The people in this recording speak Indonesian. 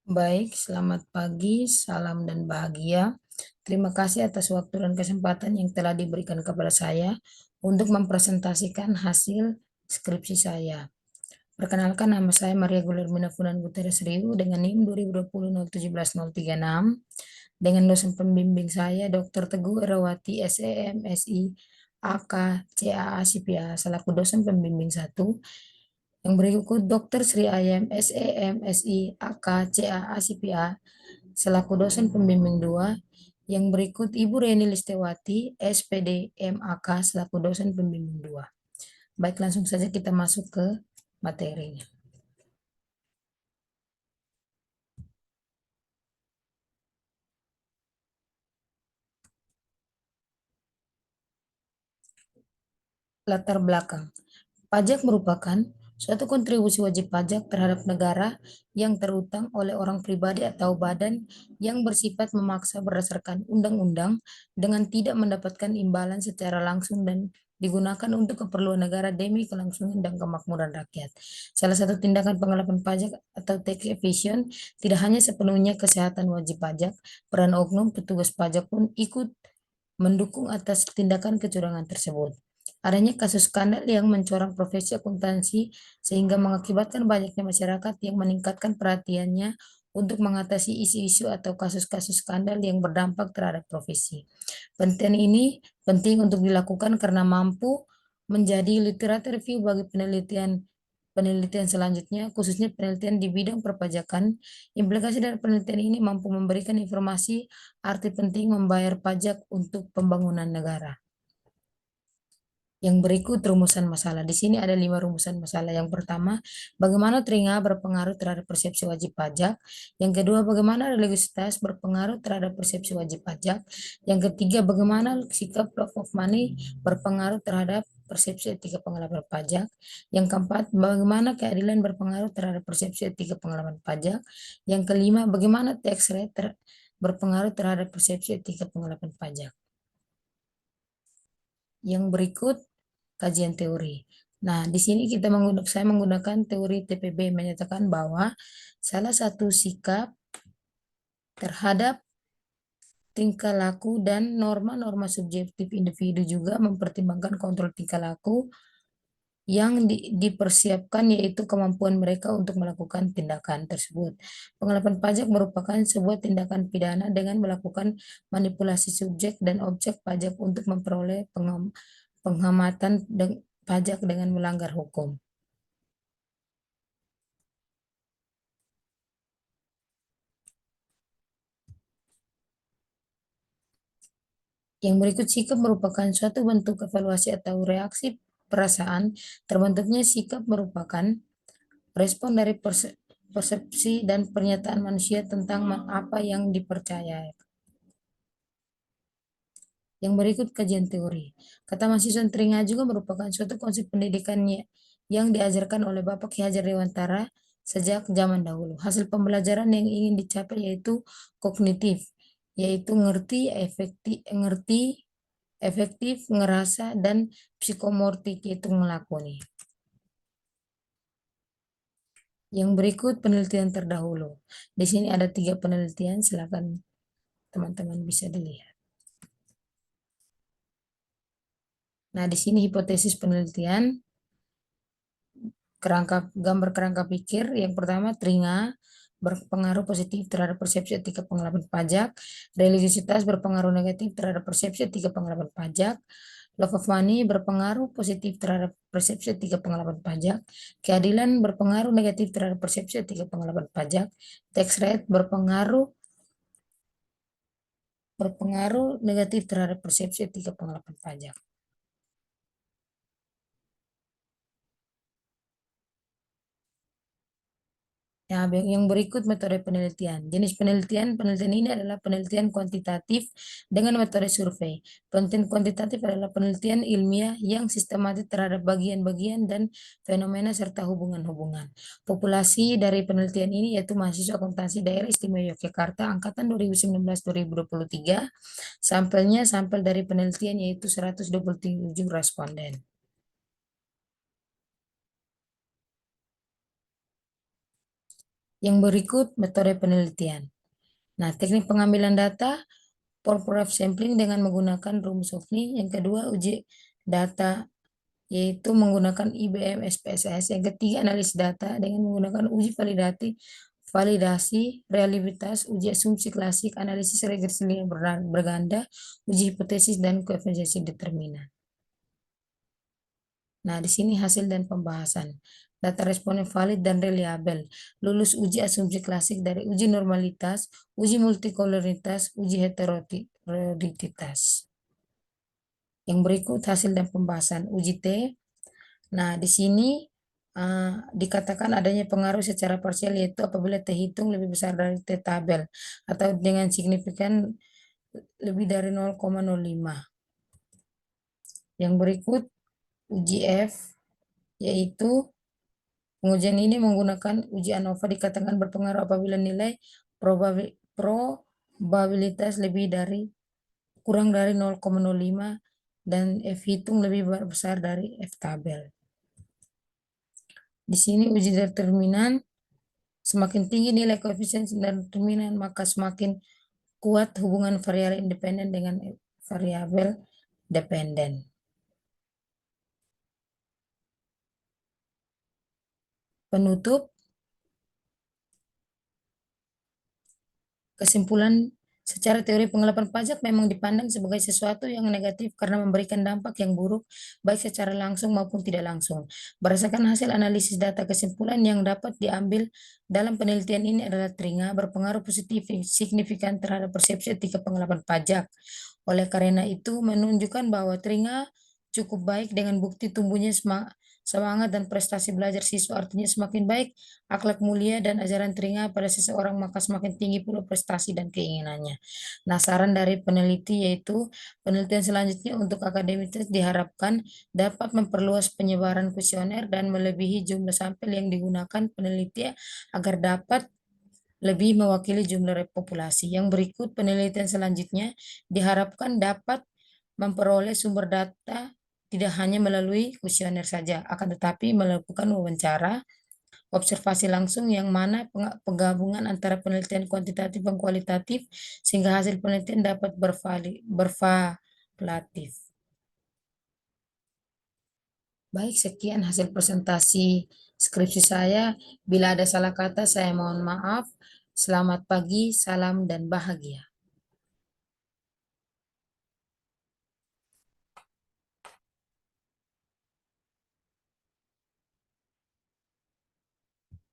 Baik, selamat pagi, salam dan bahagia. Terima kasih atas waktu dan kesempatan yang telah diberikan kepada saya untuk mempresentasikan hasil skripsi saya. Perkenalkan, nama saya Maria Gulermina Funan Gutierrez Riu dengan NIM 2020-017-036 dengan dosen pembimbing saya Dr. Teguh Erawati SEM SI AK CAA CPA selaku dosen pembimbing 1. Yang berikut Dr. Sri Ayam SEM SI AK CAA CPA selaku dosen pembimbing 2. Yang berikut Ibu Reni Listewati SPD MAK selaku dosen pembimbing 2. Baik, langsung saja kita masuk ke materinya. Latar belakang. Pajak merupakan suatu kontribusi wajib pajak terhadap negara yang terutang oleh orang pribadi atau badan yang bersifat memaksa berdasarkan undang-undang dengan tidak mendapatkan imbalan secara langsung dan digunakan untuk keperluan negara demi kelangsungan dan kemakmuran rakyat. Salah satu tindakan penggelapan pajak atau tax evasion tidak hanya sepenuhnya kesehatan wajib pajak, peran oknum petugas pajak pun ikut mendukung atas tindakan kecurangan tersebut. Adanya kasus skandal yang mencoreng profesi akuntansi sehingga mengakibatkan banyaknya masyarakat yang meningkatkan perhatiannya untuk mengatasi isu-isu atau kasus-kasus skandal yang berdampak terhadap profesi. Penelitian ini penting untuk dilakukan karena mampu menjadi literatur review bagi penelitian selanjutnya, khususnya penelitian di bidang perpajakan. Implikasi dari penelitian ini mampu memberikan informasi arti penting membayar pajak untuk pembangunan negara. Yang berikut rumusan masalah. Di sini ada 5 rumusan masalah. Yang pertama, bagaimana telinga berpengaruh terhadap persepsi wajib pajak. Yang kedua, bagaimana religiositas berpengaruh terhadap persepsi wajib pajak. Yang ketiga, bagaimana sikap love of money berpengaruh terhadap persepsi etika penggelapan pajak. Yang keempat, bagaimana keadilan berpengaruh terhadap persepsi etika penggelapan pajak. Yang kelima, bagaimana tax rate berpengaruh terhadap persepsi etika penggelapan pajak. Yang berikut kajian teori. Nah, di sini saya menggunakan teori TPB menyatakan bahwa salah satu sikap terhadap tingkah laku dan norma-norma subjektif individu juga mempertimbangkan kontrol tingkah laku yang dipersiapkan, yaitu kemampuan mereka untuk melakukan tindakan tersebut. Penggelapan pajak merupakan sebuah tindakan pidana dengan melakukan manipulasi subjek dan objek pajak untuk memperoleh pengamatan pajak dengan melanggar hukum. Yang berikut sikap merupakan suatu bentuk evaluasi atau reaksi perasaan. Terbentuknya sikap merupakan respon dari persepsi dan pernyataan manusia tentang apa yang dipercaya. Yang berikut kajian teori. Kata mahasiswa teringat juga merupakan suatu konsep pendidikannya yang diajarkan oleh Bapak Ki Hajar Dewantara sejak zaman dahulu. Hasil pembelajaran yang ingin dicapai yaitu kognitif, yaitu ngerti, efektif, ngerasa, dan psikomotorik, yaitu melakoni. Yang berikut penelitian terdahulu. Di sini ada 3 penelitian, silakan teman-teman bisa dilihat. Nah, di sini hipotesis penelitian, gambar kerangka pikir. Yang pertama, telinga berpengaruh positif terhadap persepsi etika penggelapan pajak, religiositas berpengaruh negatif terhadap persepsi etika penggelapan pajak, love of money berpengaruh positif terhadap persepsi etika penggelapan pajak, keadilan berpengaruh negatif terhadap persepsi etika penggelapan pajak, tax rate berpengaruh negatif terhadap persepsi etika penggelapan pajak. Nah, yang berikut metode penelitian. Jenis penelitian ini adalah penelitian kuantitatif dengan metode survei. Penelitian kuantitatif adalah penelitian ilmiah yang sistematis terhadap bagian-bagian dan fenomena serta hubungan-hubungan. Populasi dari penelitian ini yaitu mahasiswa akuntansi daerah istimewa Yogyakarta angkatan 2019-2023. Sampelnya sampel dari penelitian yaitu 127 responden. Yang berikut metode penelitian. Nah, teknik pengambilan data, purpose sampling dengan menggunakan rumus Shofini. Yang kedua, uji data yaitu menggunakan IBM SPSS. Yang ketiga, analisis data dengan menggunakan uji validasi, reliabilitas, uji asumsi klasik, analisis regresi linear berganda, uji hipotesis, dan koeficiensi determinan. Nah, di sini hasil dan pembahasan. Data responden valid dan reliabel. Lulus uji asumsi klasik dari uji normalitas, uji multikoloritas, uji heteroditas. Yang berikut hasil dan pembahasan. Uji T. Nah, di sini dikatakan adanya pengaruh secara parsial yaitu apabila T hitung lebih besar dari T tabel atau dengan signifikan lebih dari 0,05. Yang berikut uji F yaitu pengujian ini menggunakan uji ANOVA dikatakan berpengaruh apabila nilai probabilitas lebih dari kurang dari 0,05 dan F hitung lebih besar dari F tabel. Di sini uji determinan, semakin tinggi nilai koefisien dan determinan maka semakin kuat hubungan variabel independen dengan variabel dependen. Penutup, kesimpulan, secara teori penggelapan pajak memang dipandang sebagai sesuatu yang negatif karena memberikan dampak yang buruk baik secara langsung maupun tidak langsung. Berdasarkan hasil analisis data, kesimpulan yang dapat diambil dalam penelitian ini adalah telinga berpengaruh positif signifikan terhadap persepsi etika penggelapan pajak. Oleh karena itu, menunjukkan bahwa telinga cukup baik dengan bukti tumbuhnya semangat dan prestasi belajar siswa, artinya semakin baik akhlak mulia dan ajaran telinga pada seseorang maka semakin tinggi pula prestasi dan keinginannya. Nah, saran dari peneliti yaitu penelitian selanjutnya untuk akademikus diharapkan dapat memperluas penyebaran kuesioner dan melebihi jumlah sampel yang digunakan peneliti agar dapat lebih mewakili jumlah populasi. Yang berikut penelitian selanjutnya diharapkan dapat memperoleh sumber data tidak hanya melalui kuesioner saja, akan tetapi melakukan wawancara, observasi langsung yang mana penggabungan antara penelitian kuantitatif dan kualitatif sehingga hasil penelitian dapat bervalidatif. Baik, sekian hasil presentasi skripsi saya. Bila ada salah kata, saya mohon maaf. Selamat pagi, salam dan bahagia.